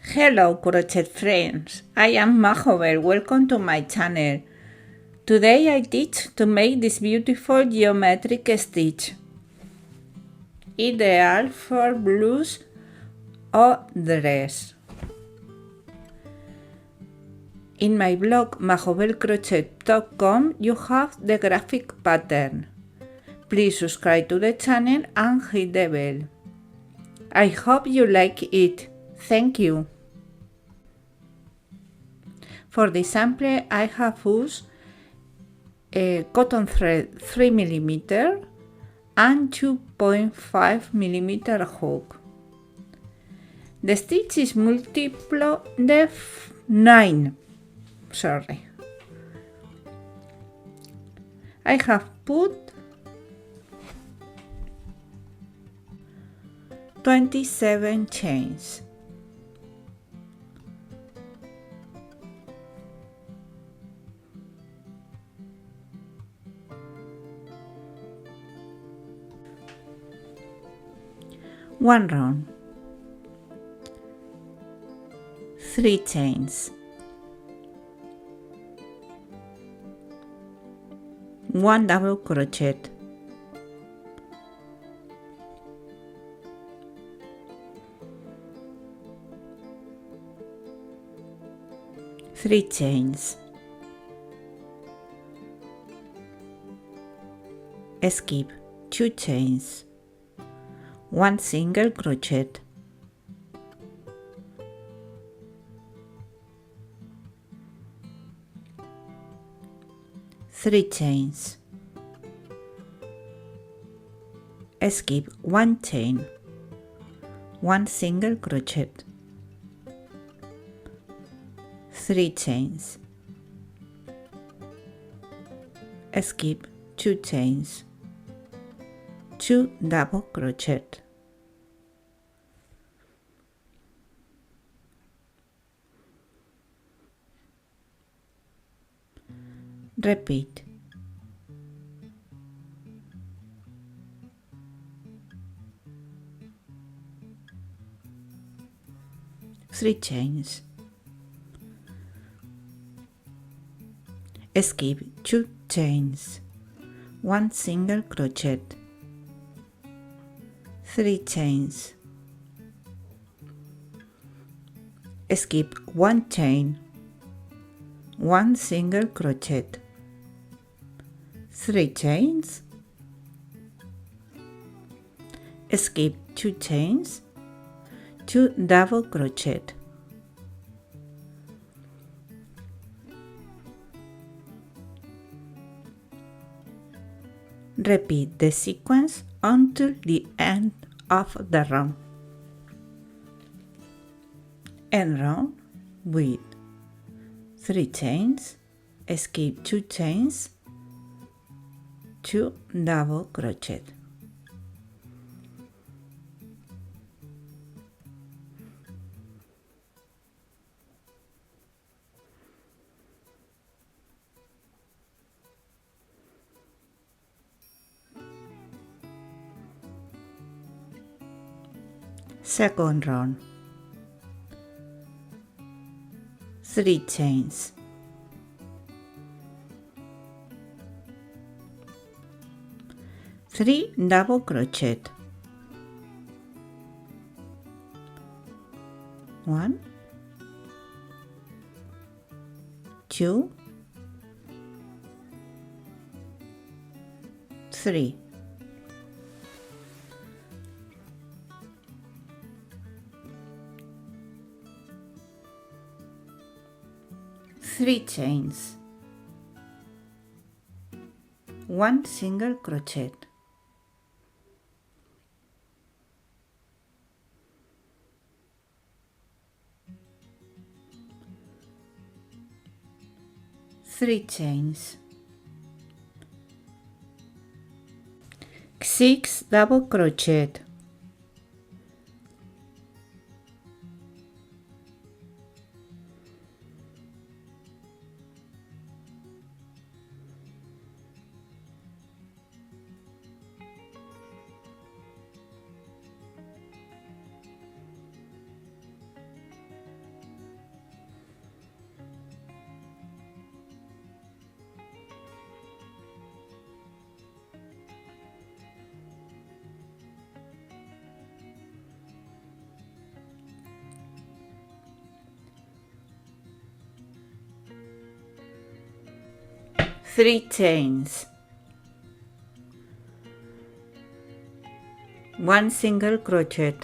Hello crochet friends, I am Majovel, welcome to my channel. Today I teach to make this beautiful geometric stitch, ideal for blouse or dress. In my blog majovelcrochet.com you have the graphic pattern. Please subscribe to the channel and hit the bell. I hope you like it. Thank you. For the sample I have used a cotton thread 3 mm and 2.5 mm hook. The stitch is multiple de 9. I have put 27 chains. One round, 3 chains, 1 double crochet, 3 chains, skip 2 chains, 1 single crochet, three chains, skip 1 chain, 1 single crochet, 3 chains, skip 2 chains, 2 double crochet. Repeat. Three chains, skip 2 chains, 1 single crochet, 3 chains, skip 1 chain, 1 single crochet, 3 chains, skip 2 chains, 2 double crochet. Repeat the sequence until the end of the round. End round with 3 chains, skip 2 chains, 2 double crochet. Second round, 3 chains, three double crochet, 1, 2, 3. Three chains, 1 single crochet, three chains, 6 double crochet, 3 chains, 1 single crochet,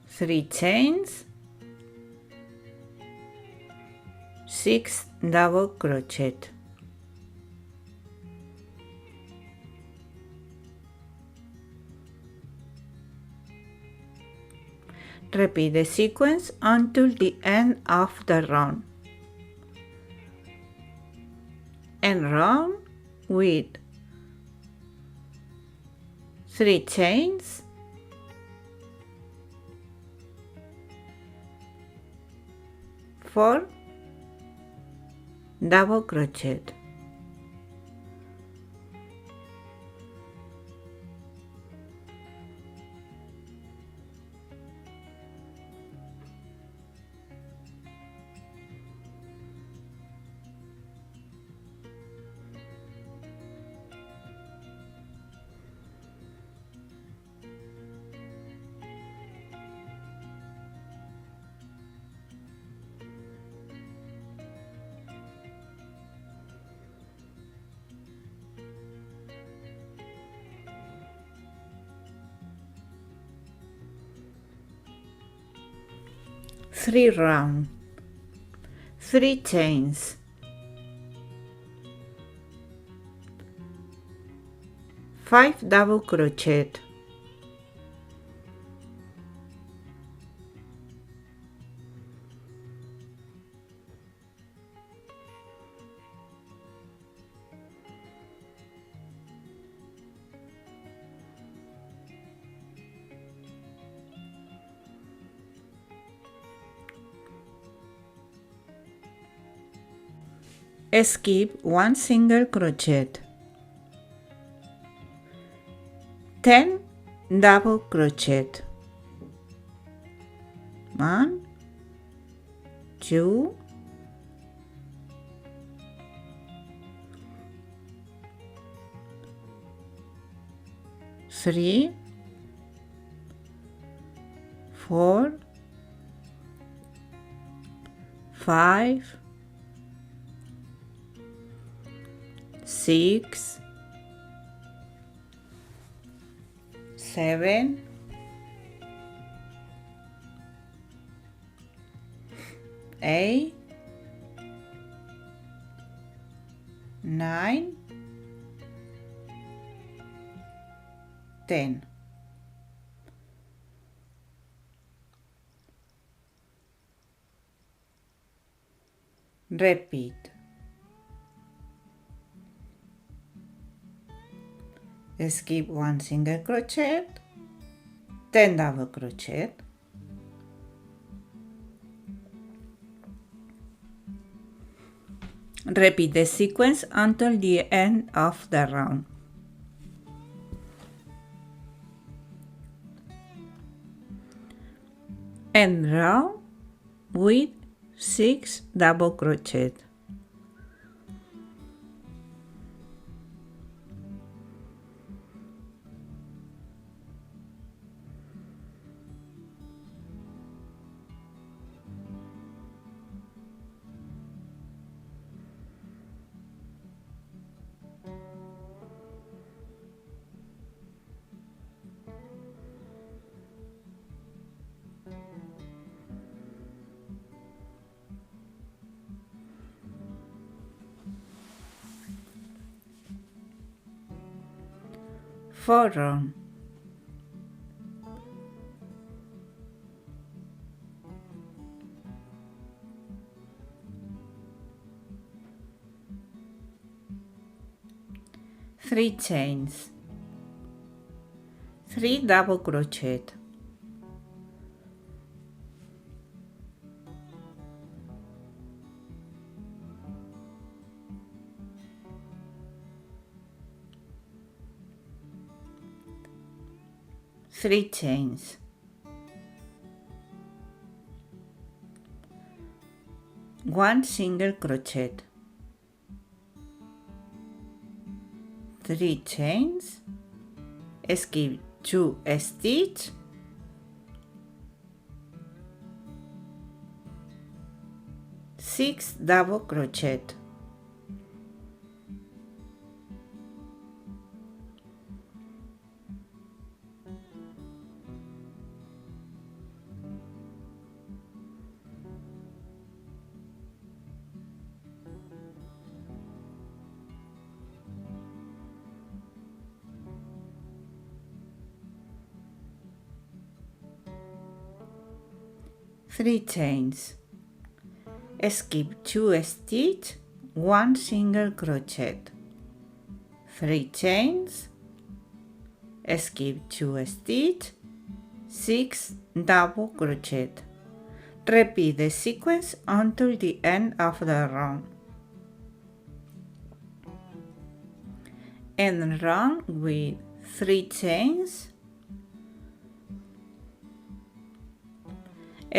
3 chains, 6 double crochet. Repeat the sequence until the end of the round. End round with 3 chains, 4 double crochet. Three round, 3 chains, 5 double crochet, skip 1 single crochet, 10 double crochet, 1, 2, 3, 4, 5, 6, 7, 8, 9, 10. Repeat. Skip 1 single crochet, 10 double crochet, repeat the sequence until the end of the round. End round with 6 double crochet. Four round. Three chains, 3 double crochet, three chains, 1 single crochet, 3 chains, skip 2 stitch, 6 double crochet. Three chains. Skip 2 stitches, 1 single crochet. 3 chains. Skip 2 stitches, 6 double crochet. Repeat the sequence until the end of the round. End round with 3 chains.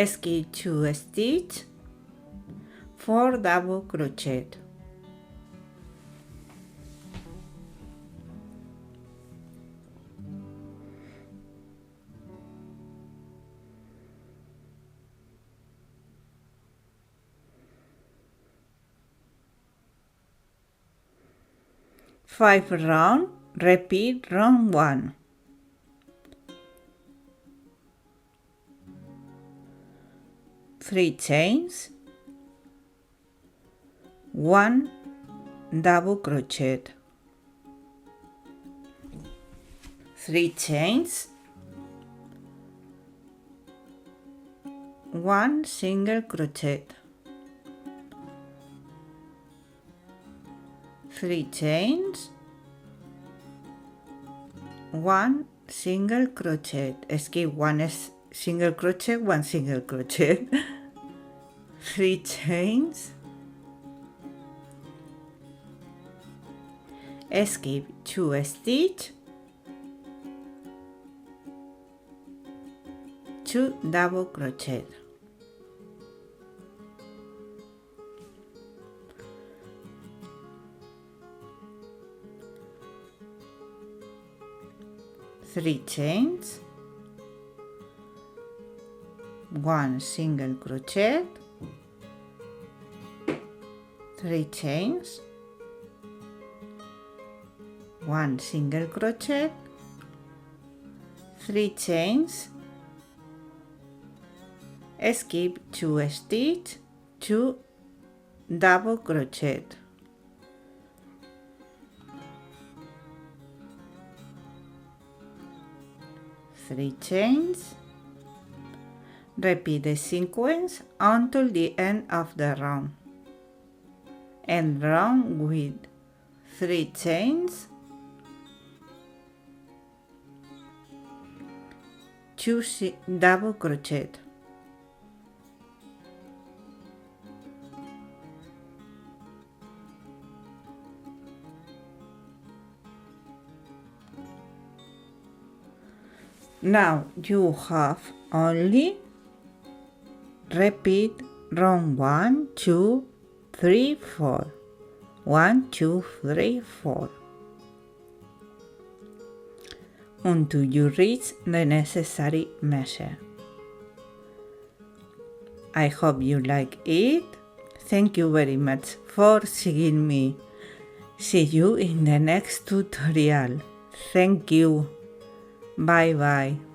Skip 2 stitches, 4 double crochet. Five round, repeat round 1. Three chains, 1 double crochet. 3 chains, 1 single crochet. 3 chains, 1 single crochet. Skip 1 single crochet, 1 single crochet. 3 chains. Skip 2 stitches, 2 double crochet. Three chains, 1 single crochet. 3 chains, 1 single crochet. 3 chains. Skip 2 stitches, 2 double crochet. 3 chains. Repeat the sequence until the end of the round. End round with 3 chains, 2 double crochet. Now you have only repeat round 1, 2, 3, 4. 1, 2, 3, 4 until you reach the necessary measure. I hope you like it. Thank you very much for seeing me. See you in the next tutorial. Thank you. Bye bye.